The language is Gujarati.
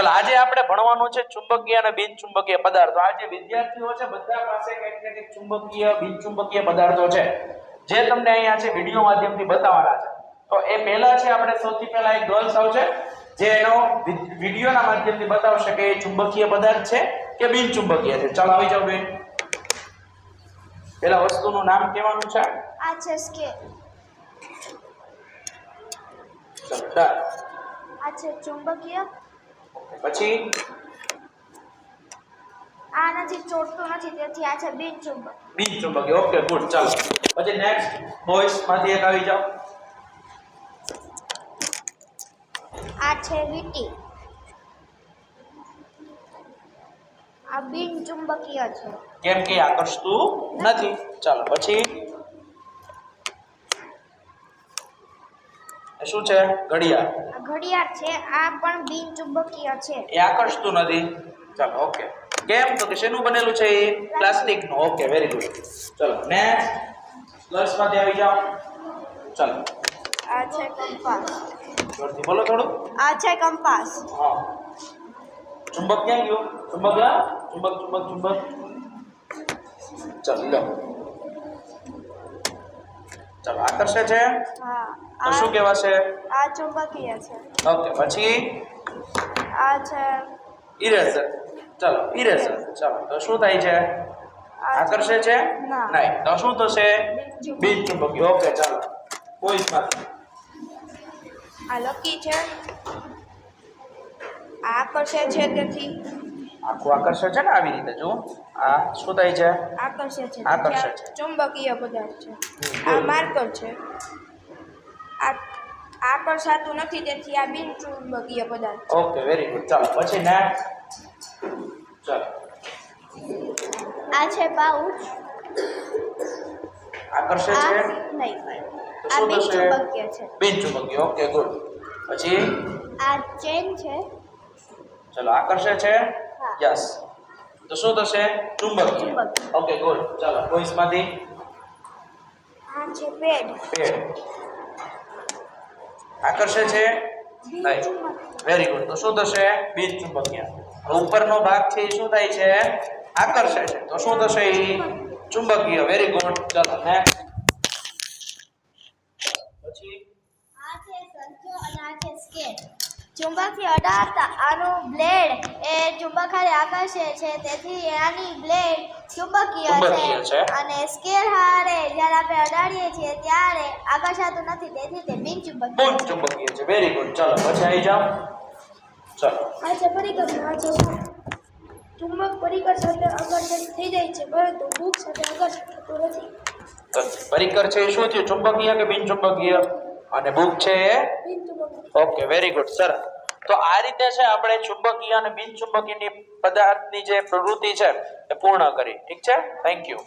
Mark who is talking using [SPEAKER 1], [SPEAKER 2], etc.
[SPEAKER 1] ચલો આજે આપણે ભણવાનું છે ચુંબકીય અને બિનચુંબકીય પદાર્થો. આ જે વિદ્યાર્થીઓ છે બધા પાસે કંઈક ને કંઈક ચુંબકીય બિનચુંબકીય પદાર્થો છે જે તમને અહીંયા છે વિડિયો માધ્યમથી બતાવવાના છે. તો એ પહેલા છે આપણે સૌથી પહેલા એક ગર્લ્સ આવશે જે એનો વિડિયોના માધ્યમથી બતાવશે કે એ ચુંબકીય પદાર્થ છે કે બિનચુંબકીય છે. ચાલો આવી જાવ બેન. પહેલા વસ્તુનું નામ કહેવાનું છે.
[SPEAKER 2] આ છે સ્કેલ.
[SPEAKER 1] ચલો ડન.
[SPEAKER 2] આ છે ચુંબકીય.
[SPEAKER 1] પછી
[SPEAKER 2] આ નથી, ચોટતું નથી, તેથી આ છે બિનચુંબક.
[SPEAKER 1] બિનચુંબકીય. Okay good. ચાલો પછી નેક્સ્ટ બોયસ માંથી એક આવી જાવ.
[SPEAKER 2] આ છે વીટી. આ બિનચુંબકીય છે
[SPEAKER 1] કેમ કે આકર્ષતું નથી. ચાલો પછી એ શું છે? ઘડિયાળ.
[SPEAKER 2] આ ઘડિયાળ છે. આ પણ બિનચુંબકીય છે.
[SPEAKER 1] એ આકર્ષતું નથી. ચાલો ઓકે. કેમ? તો કે શેનું બનેલું છે? એ પ્લાસ્ટિક નું. Okay very good. ચલો નેક્સ્ટ પ્લસ માંથી આવી જાઓ. ચાલો
[SPEAKER 2] આ છે કંપાસ.
[SPEAKER 1] જોરથી બોલો થોડું.
[SPEAKER 2] આ છે કંપાસ.
[SPEAKER 1] હા. ચુંબક ક્યાં ગયો? ચુંબક લા. ચુંબક ચુંબક ચુંબક. ચાલો લો. ચાલો આકર્ષે છે.
[SPEAKER 2] હા.
[SPEAKER 1] તો શું કહેવાશે?
[SPEAKER 2] આ ચુંબકીય છે.
[SPEAKER 1] ઓકે પછી
[SPEAKER 2] આ છે
[SPEAKER 1] ઇરેઝર. ચાલો ઇરેઝર. ચાલો તો શું થાય છે? આકર્ષે છે?
[SPEAKER 2] ના.
[SPEAKER 1] નહીં. તો શું થશે?
[SPEAKER 2] બિનચુંબકીય.
[SPEAKER 1] બિનચુંબકીય. ઓકે ચાલો કોઈ માંથી.
[SPEAKER 2] આ લકી છે. આ આકર્ષે છે, તેથી
[SPEAKER 1] આખું આકર્ષે છે ને આવી રીતે જો. આ શું થાય છે?
[SPEAKER 2] આકર્ષે છે.
[SPEAKER 1] આકર્ષે
[SPEAKER 2] તેથી
[SPEAKER 1] છે.
[SPEAKER 2] આ ચુંબકીય પદાર્થ છે. આ માર્કર છે. આ આકર્ષાતું નથી, તેથી આ બિનચુંબકીય પદાર્થ છે.
[SPEAKER 1] Okay very good. ચાલો પછી નેક્સ્ટ. ચાલો
[SPEAKER 2] આ છે પાઉચ.
[SPEAKER 1] આકર્ષે
[SPEAKER 2] આ
[SPEAKER 1] છે?
[SPEAKER 2] નહીં.
[SPEAKER 1] તો
[SPEAKER 2] આ
[SPEAKER 1] શું થશે?
[SPEAKER 2] બિનચુંબકીય છે.
[SPEAKER 1] બિનચુંબકીય. Okay good. પછી
[SPEAKER 2] આ ચેન છે.
[SPEAKER 1] ચલો આકર્ષે છે?
[SPEAKER 2] હા.
[SPEAKER 1] યસ. તો શું થશે? ચુંબકીય.
[SPEAKER 2] ચુંબકીય.
[SPEAKER 1] Okay good. ચાલો બોયસ માંથી
[SPEAKER 2] આ છે પેડ.
[SPEAKER 1] પેડ. આકર્ષે છે? નહીં.
[SPEAKER 2] બિનચુંબકીય.
[SPEAKER 1] Very good. તો શું થશે? બિનચુંબકીય. ઉપરનો ભાગ છે એ શું થાય છે? આકર્ષે છે. તો શું થશે? એ ચુંબકીય. Very good. ચાલો નેક્સ્ટ. પછી
[SPEAKER 2] આ છે સંચો અને આ છે સ્કેલ. ચુંબકથી અડાડતા આનું બ્લેડ એ ચુંબક હારે આકર્ષે છે, તેથી આની બ્લેડ ચુંબકીય
[SPEAKER 1] ચુંબકીય છે.
[SPEAKER 2] છે. અને સ્કેલ હારે જ્યારે આપણે અડાડીએ છીએ ત્યારે આકર્ષાતું નથી, તેથી તે બિનચુંબકીય છે.
[SPEAKER 1] ચુંબકીય છે. Very good. ચાલો પછી આવી જાઓ. ચાલો
[SPEAKER 2] આ છે પરિકર. આ છે ચુંબક પરિકર સાથે આકર્ષિત થઈ જાય છે, પરંતુ ભૂખ સાથે આકર્ષિત થતું નથી.
[SPEAKER 1] તો પરિકર છે એ શું થયું? ચુંબકીય કે બિનચુંબકીય? અને બુક છે એ
[SPEAKER 2] બિનચુંબકીય.
[SPEAKER 1] Okay very good. સરસ. તો આ રીતે છે આપણે ચુંબકીય અને બિનચુંબકીય પદાર્થની જે પ્રવૃત્તિ છે એ પૂર્ણ કરી. ઠીક છે. Thank you.